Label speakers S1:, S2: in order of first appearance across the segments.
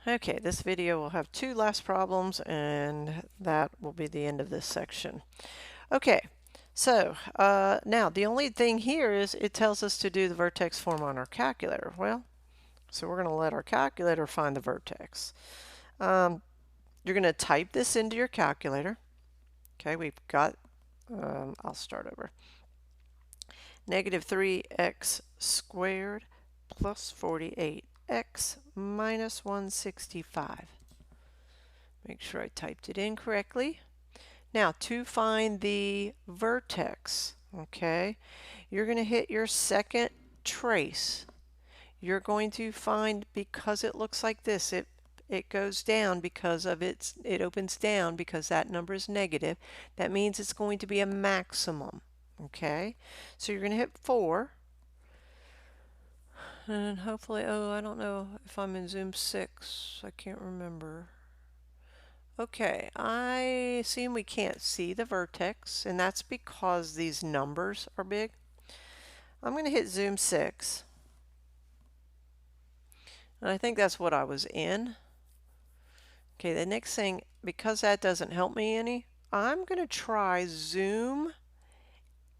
S1: Okay, this video will have two last problems, and that will be the end of this section. Okay, so now the only thing here is it tells us to do the vertex form on our calculator. Well, so we're going to let our calculator find the vertex. You're going to type this into your calculator. Okay, we've got, I'll start over. Negative 3x squared plus 48x minus 165. Make sure I typed it in correctly. Now, to find the vertex, okay, you're going to hit your second trace. You're going to find, because it looks like this, it goes down because of it opens down because that number is negative. That means it's going to be a maximum, okay? So you're going to hit 4. And hopefully, oh, I don't know if I'm in Zoom 6. I can't remember. Okay, I assume we can't see the vertex, and that's because these numbers are big. I'm going to hit Zoom 6. And I think that's what I was in. Okay, the next thing, because that doesn't help me any, I'm going to try Zoom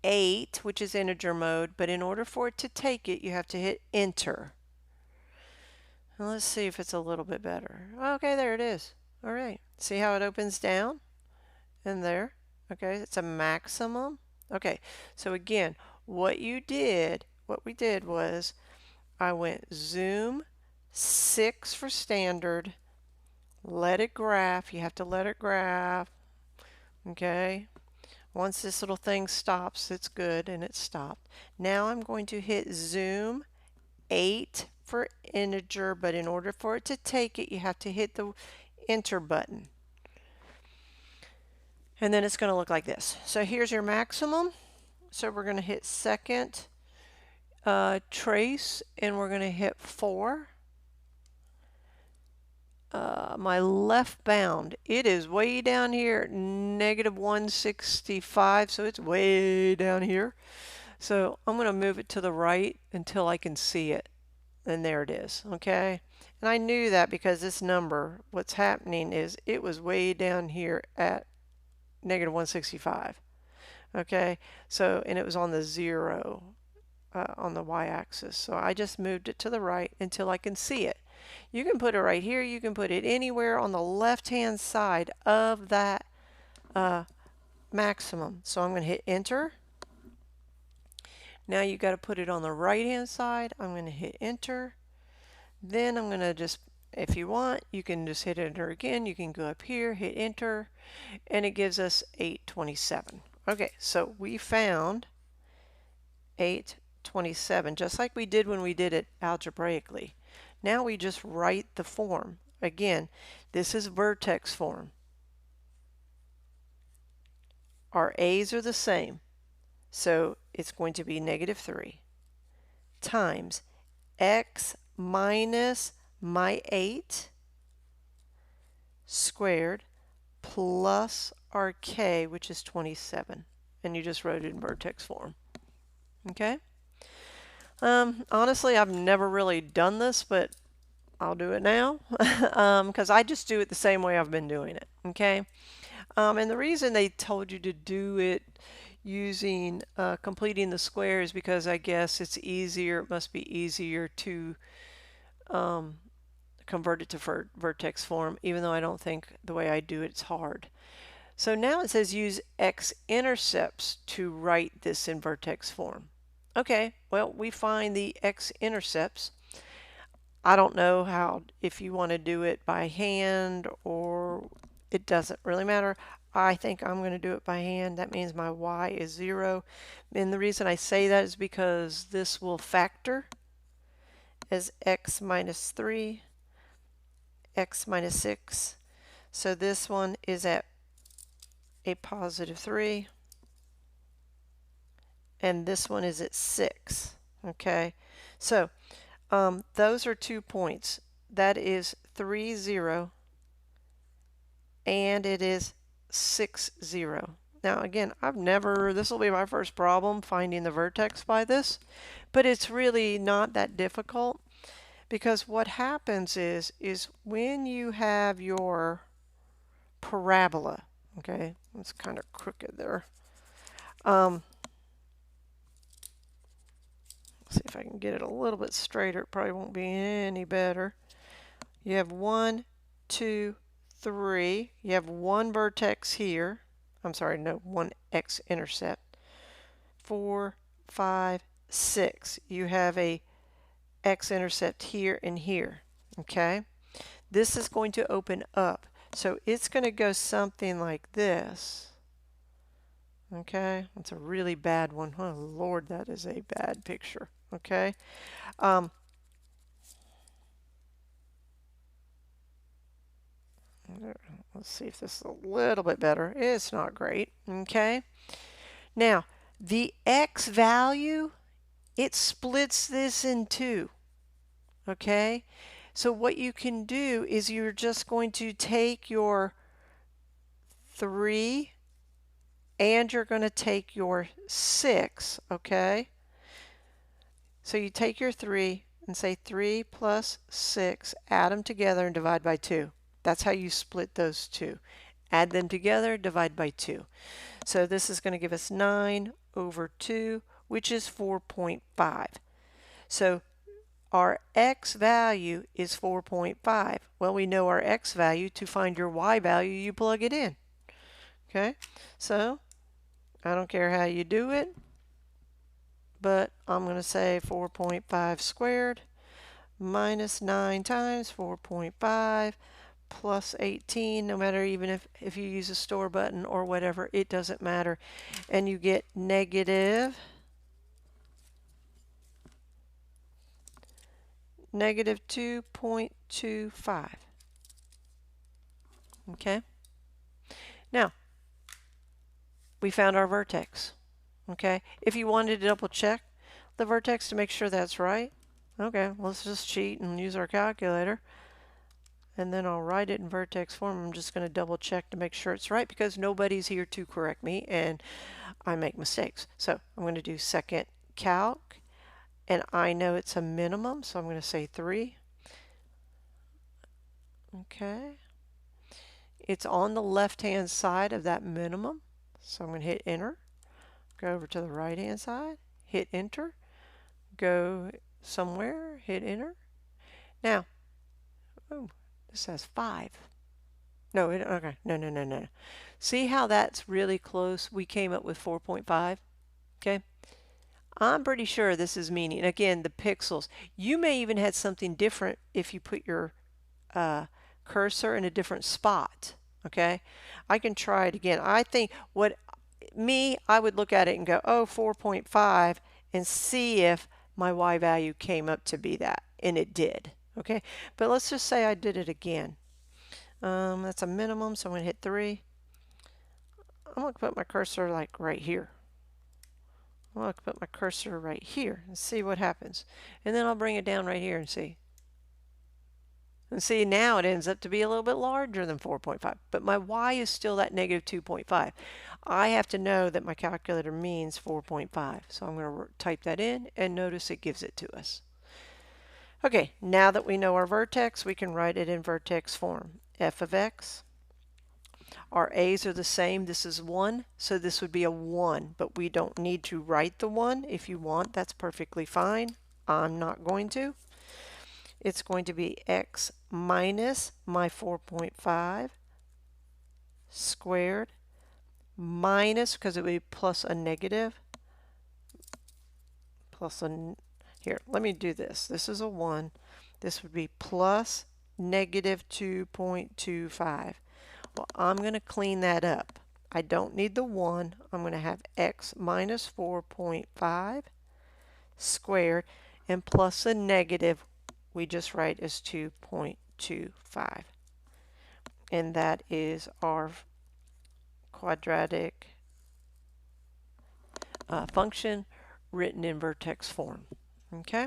S1: 8, which is integer mode, but in order for it to take it, you have to hit enter. And let's see if it's a little bit better. Okay, there it is. All right, see how it opens down? And there, okay, it's a maximum. Okay, so again, what we did was I went Zoom 6 for standard, let it graph. You have to let it graph. Okay. Once this little thing stops, it's good, and it stopped. Now I'm going to hit Zoom 8 for integer, but in order for it to take it, you have to hit the enter button. And then it's going to look like this. So here's your maximum. So we're going to hit second trace, and we're going to hit 4. My left bound, it is way down here, negative 165, so it's way down here. So I'm going to move it to the right until I can see it. And there it is, okay? And I knew that because this number, what's happening is it was way down here at negative 165. Okay, so, and it was on the 0 on the y-axis. So I just moved it to the right until I can see it. You can put it right here. You can put it anywhere on the left-hand side of that maximum. So I'm going to hit enter. Now you got to put it on the right-hand side. I'm going to hit enter. Then I'm going to just, if you want, you can just hit enter again. You can go up here, hit enter, and it gives us 827. Okay, so we found 827, just like we did when we did it algebraically. Now we just write the form. Again, this is vertex form. Our a's are the same, so it's going to be negative 3 times x minus my 8 squared plus our k, which is 27. And you just wrote it in vertex form. Okay? Honestly, I've never really done this, but I'll do it now because I just do it the same way I've been doing it. Okay? And the reason they told you to do it using completing the square is because I guess it's easier, it must be easier to convert it to vertex form, even though I don't think the way I do it's hard. So now it says use x-intercepts to write this in vertex form. Okay, well, we find the x-intercepts. I don't know how, if you want to do it by hand or it doesn't really matter. I think I'm going to do it by hand. That means my y is 0. And the reason I say that is because this will factor as x minus 3, x minus 6. So this one is at a positive 3. And this one is at 6. Okay, so those are 2 points. That is 3, 0, and it is 6, 0. Now again, this will be my first problem finding the vertex by this, but it's really not that difficult Because what happens is when you have your parabola, okay, it's kind of crooked there. See if I can get it a little bit straighter. It probably won't be any better. You have 1, 2, 3. You have one vertex here. I'm sorry, no, one x-intercept. 4, 5, 6. You have a x-intercept here and here. Okay? This is going to open up. So it's going to go something like this. Okay? That's a really bad one. Oh, Lord, that is a bad picture. Okay? Let's see if this is a little bit better. It's not great. Okay? Now, the x value, it splits this in two. Okay? So what you can do is you're just going to take your 3 and you're going to take your 6. Okay? So you take your 3 and say 3 plus 6, add them together and divide by 2. That's how you split those two. Add them together, divide by 2. So this is going to give us 9 over 2, which is 4.5. So our x value is 4.5. Well, we know our x value. To find your y value, you plug it in. Okay, so I don't care how you do it, but I'm going to say 4.5 squared minus 9 times 4.5 plus 18, no matter even if you use a store button or whatever, it doesn't matter. And you get negative 2.25. Okay? Now, we found our vertex. Okay? If you wanted to double check the vertex to make sure that's right, okay, let's just cheat and use our calculator. And then I'll write it in vertex form. I'm just going to double check to make sure it's right because nobody's here to correct me and I make mistakes. So I'm going to do second calc, and I know it's a minimum, so I'm going to say 3. Okay. It's on the left-hand side of that minimum, so I'm going to hit enter. Go over to the right-hand side, hit enter. Go somewhere, hit enter. Now, oh, this says 5. No, okay, no. See how that's really close? We came up with 4.5, okay? I'm pretty sure this is meaning, again, the pixels. You may even have something different if you put your cursor in a different spot, okay? I can try it again. I think I would look at it and go, oh, 4.5, and see if my y value came up to be that, and it did, okay? But let's just say I did it again. That's a minimum, so I'm going to hit 3. I'm going to put my cursor like right here. I'm going to put my cursor right here and see what happens. And then I'll bring it down right here and see. And see, now it ends up to be a little bit larger than 4.5. But my y is still that negative 2.5. I have to know that my calculator means 4.5. So I'm going to type that in and notice it gives it to us. Okay, now that we know our vertex, we can write it in vertex form. F of x. Our a's are the same. This is 1, so this would be a 1, but we don't need to write the 1. If you want, that's perfectly fine. I'm not going to. It's going to be x minus my 4.5 squared minus, because it would be plus a negative, here, let me do this. This is a 1. This would be plus negative 2.25. Well, I'm going to clean that up. I don't need the 1. I'm going to have x minus 4.5 squared, and plus a negative we just write as 2.25. And that is our quadratic function written in vertex form. Okay?